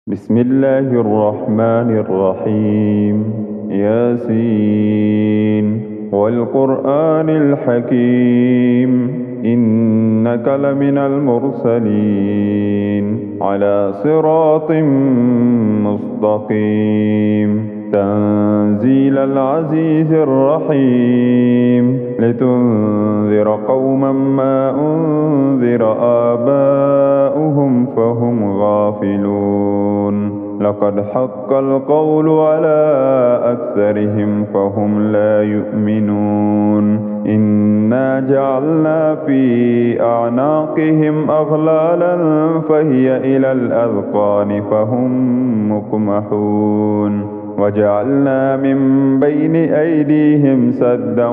بسم الله الرحمن الرحيم. ياسين والقرآن الحكيم إنك لمن المرسلين على صراط مستقيم تنزيل العزيز الرحيم لتنذر قوما ما أنذر آباؤهم فهم غافلون لقد حق القول على أكثرهم فهم لا يؤمنون إنا جعلنا في أعناقهم أغلالا فهي إلى الأذقان فهم مقمحون وجعلنا من بين أيديهم سدا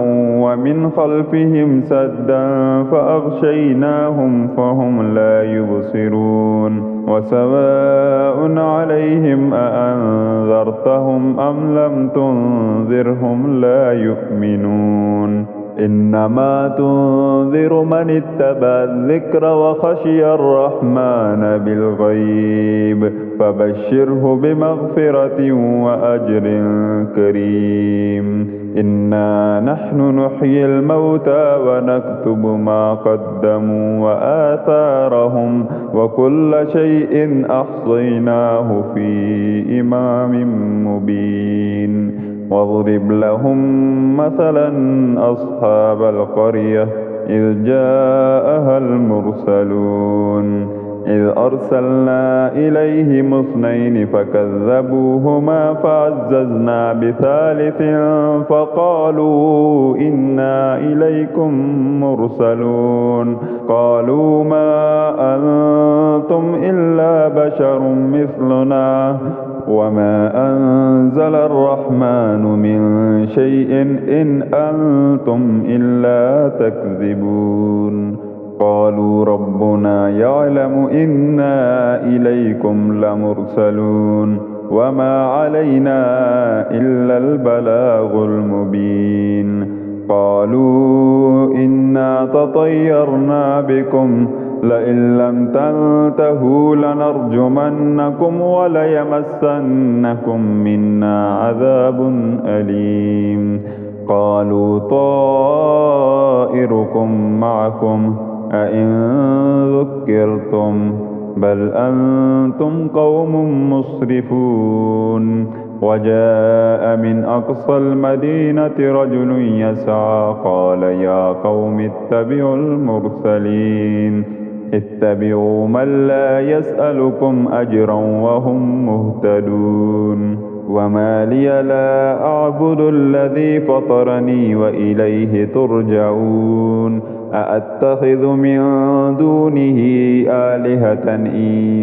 ومن خلفهم سدا فأغشيناهم فهم لا يبصرون وسواء عليهم أأنذرتهم أم لم تنذرهم لا يؤمنون إنما تنذر من اتبع الذكر وخشي الرحمن بالغيب فبشره بمغفرة وأجر كريم إنا نحن نحيي الموتى ونكتب ما قدموا وآثارهم وكل شيء أحصيناه في إمام مبين واضرب لهم مثلا أصحاب القرية إذ جاءها المرسلون إذ أرسلنا إليهم اثنين فكذبوهما فعززنا بثالث فقالوا إنا إليكم مرسلون قالوا ما أنتم إلا بشر مثلنا وما أنزل الرحمن من شيء إن أنتم إلا تكذبون قالوا ربنا يعلم إنا إليكم لمرسلون وما علينا إلا البلاغ المبين قالوا إنا تطيرنا بكم لئن لم تنتهوا لنرجمنكم وليمسنكم منا عذاب أليم قالوا طائركم معكم أئن ذكرتم بل أنتم قوم مسرفون وجاء من أقصى المدينة رجل يسعى قال يا قوم اتبعوا المرسلين اتبعوا من لا يسألكم أجرا وهم مهتدون وما لي لا أعبد الذي فطرني وإليه ترجعون أأتخذ من دونه آلهة إن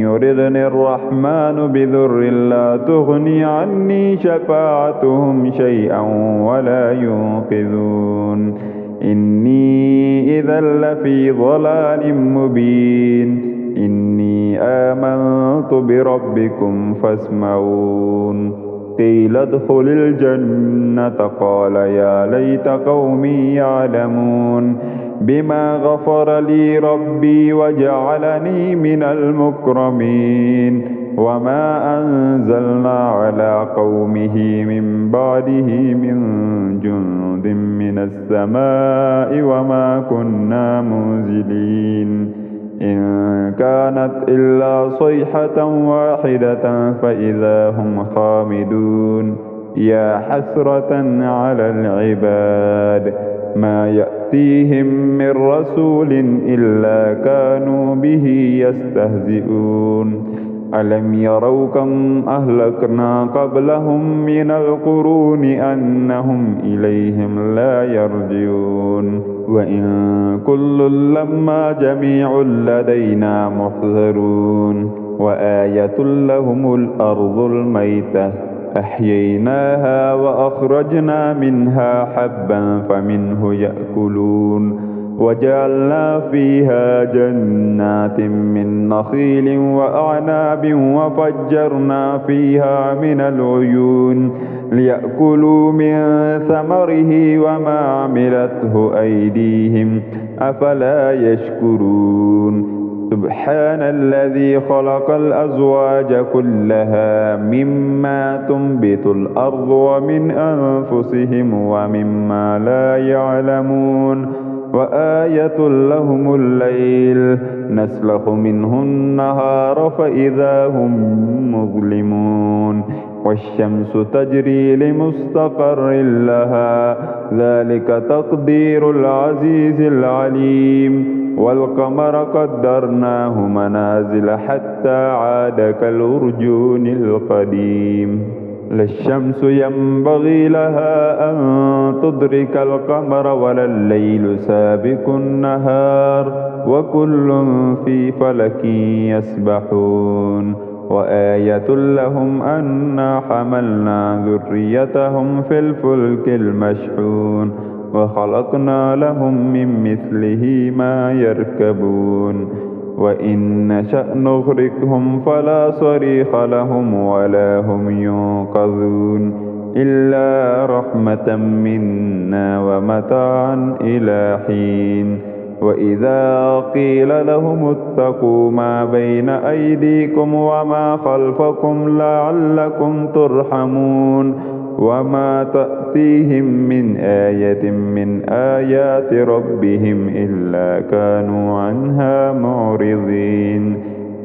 يردني الرحمن بذر لا تغني عني شفاعتهم شيئا ولا ينقذون إني إذا لفي ضلال مبين إني آمنت بربكم فاسمعون قيل ادخل الجنة قال يا ليت قومي يعلمون بما غفر لي ربي وجعلني من المكرمين وما أنزلنا على قومه من بعده من جند من السماء وما كنا منزلين إن كانت إلا صيحة واحدة فإذا هم خامدون يا حسرة على العباد ما يأتيهم من رسول إلا كانوا به يستهزئون ألم يروا كم أهلكنا قبلهم من القرون أنهم إليهم لا يرجعون وإن كل لما جميع لدينا محضرون وآية لهم الأرض الميتة أحييناها وأخرجنا منها حبا فمنه يأكلون وجعلنا فيها جنات من نخيل وأعناب وفجرنا فيها من العيون ليأكلوا من ثمره وما عملته أيديهم أفلا يشكرون سبحان الذي خلق الأزواج كلها مما تنبت الأرض ومن أنفسهم ومما لا يعلمون وآية لهم الليل نسلخ منه النهار فإذا هم مظلمون والشمس تجري لمستقر لها ذلك تقدير العزيز العليم والقمر قدرناه منازل حتى عاد كالأرجون القديم لا الشمس ينبغي لها أن تدرك القمر ولا الليل سابق النهار وكل في فلك يسبحون وآية لهم أنا حملنا ذريتهم في الفلك المشحون وخلقنا لهم من مثله ما يركبون وإن نشأ نغرقهم فلا صريخ لهم ولا هم ينقذون إلا رحمة منا ومتاعا إلى حين وإذا قيل لهم اتقوا ما بين أيديكم وما خلفكم لعلكم ترحمون وما تأتيهم من آية من آيات ربهم إلا كانوا عنها معرضين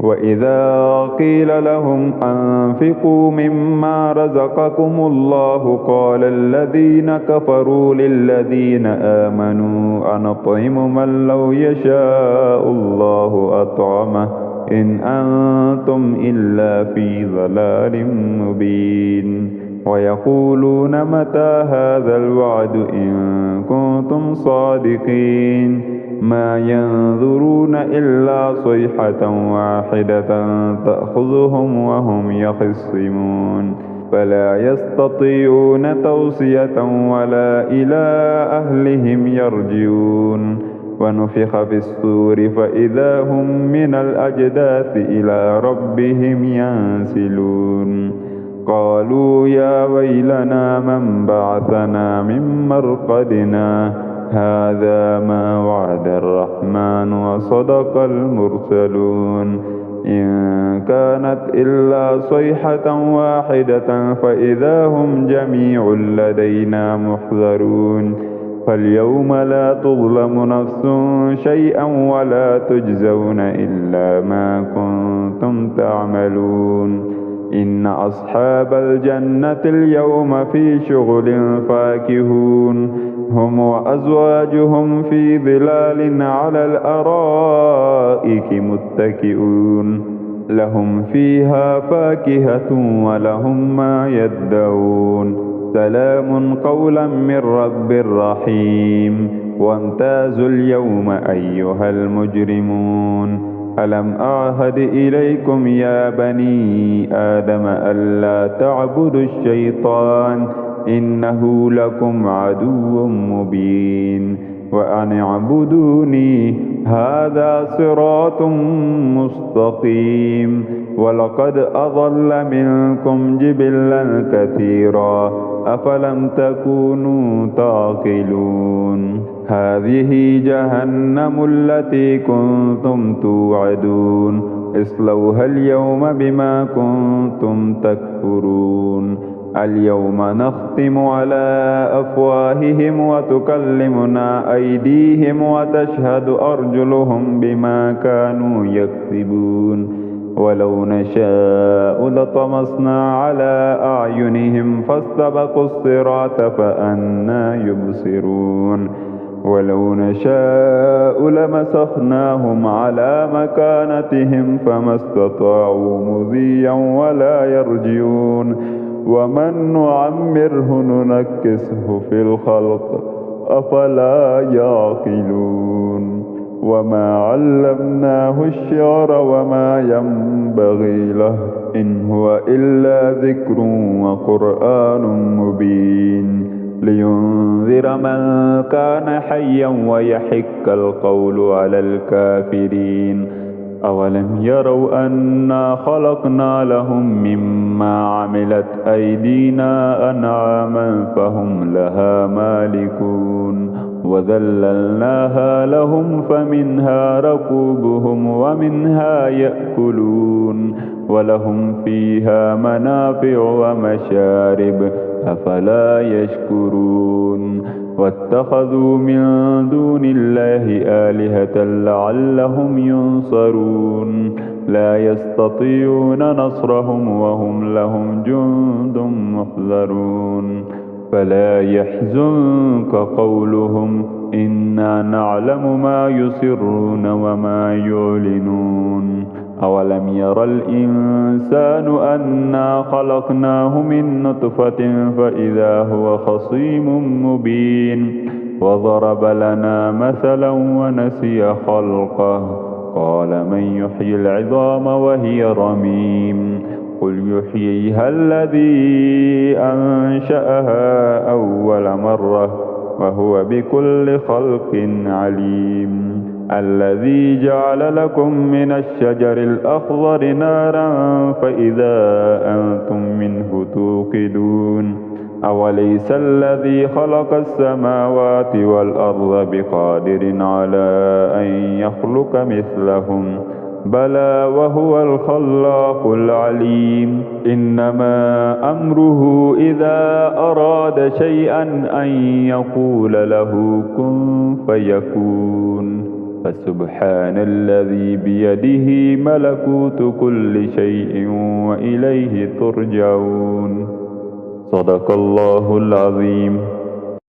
وإذا قيل لهم أنفقوا مما رزقكم الله قال الذين كفروا للذين آمنوا أنطعم من لو يشاء الله أطعمه إن أنتم إلا في ضلال مبين ويقولون متى هذا الوعد إن كنتم صادقين ما ينظرون إلا صيحة واحدة تأخذهم وهم يخصمون فلا يستطيعون توصية ولا إلى أهلهم يرجعون ونفخ في الصور فإذا هم من الأجداث إلى ربهم ينسلون قالوا يا ويلنا من بعثنا من مرقدنا هذا ما وعد الرحمن وصدق المرسلون إن كانت إلا صيحة واحدة فإذا هم جميع لدينا محضرون فاليوم لا تظلم نفس شيئا ولا تجزون إلا ما كنتم تعملون إن أصحاب الجنة اليوم في شغل فاكهون هم وأزواجهم في ظلال على الأرائك متكئون لهم فيها فاكهة ولهم ما يدعون سلام قولا من رب رحيم وامتازوا اليوم أيها المجرمون ألم أعهد إليكم يا بني آدم ألا تعبدوا الشيطان إنه لكم عدو مبين وأن اعبدوني هذا صراط مستقيم ولقد أضل منكم جبلا كثيرا أفلم تكونوا تعقلون هذه جهنم التي كنتم توعدون اصلوها اليوم بما كنتم تكفرون اليوم نختم على أفواههم وتكلمنا أيديهم وتشهد أرجلهم بما كانوا يكسبون ولو نشاء لطمسنا على أعينهم فاستبقوا الصراط فأنى يبصرون ولو نشاء لمسخناهم على مكانتهم فما استطاعوا مضيا ولا يرجعون ومن نعمره ننكسه في الخلق أفلا يعقلون وما علمناه الشعر وما ينبغي له إن هو إلا ذكر وقرآن مبين لينذر من كان حيا ويحق القول على الكافرين أولم يروا أنا خلقنا لهم مما عملت أيدينا أنعاما فهم لها مالكون وذللناها لهم فمنها ركوبهم ومنها يأكلون ولهم فيها منافع ومشارب أفلا يشكرون واتخذوا من دون الله آلهة لعلهم ينصرون لا يستطيعون نصرهم وهم لهم جند محضرون فلا يحزنك قولهم إنا نعلم ما يسرون وما يعلنون أولم ير الإنسان أنا خلقناه من نطفة فإذا هو خصيم مبين وضرب لنا مثلا ونسي خلقه قال من يحيي العظام وهي رميم قل يحييها الذي أنشأها أول مرة وهو بكل خلق عليم الذي جعل لكم من الشجر الأخضر نارا فإذا أنتم منه توقدون أوليس الذي خلق السماوات والأرض بقادر على أن يخلق مثلهم بلى وهو الخلاق العليم إنما أمره إذا أراد شيئا أن يقول له كن فيكون فسبحان الذي بيده ملكوت كل شيء وإليه ترجعون صدق الله العظيم.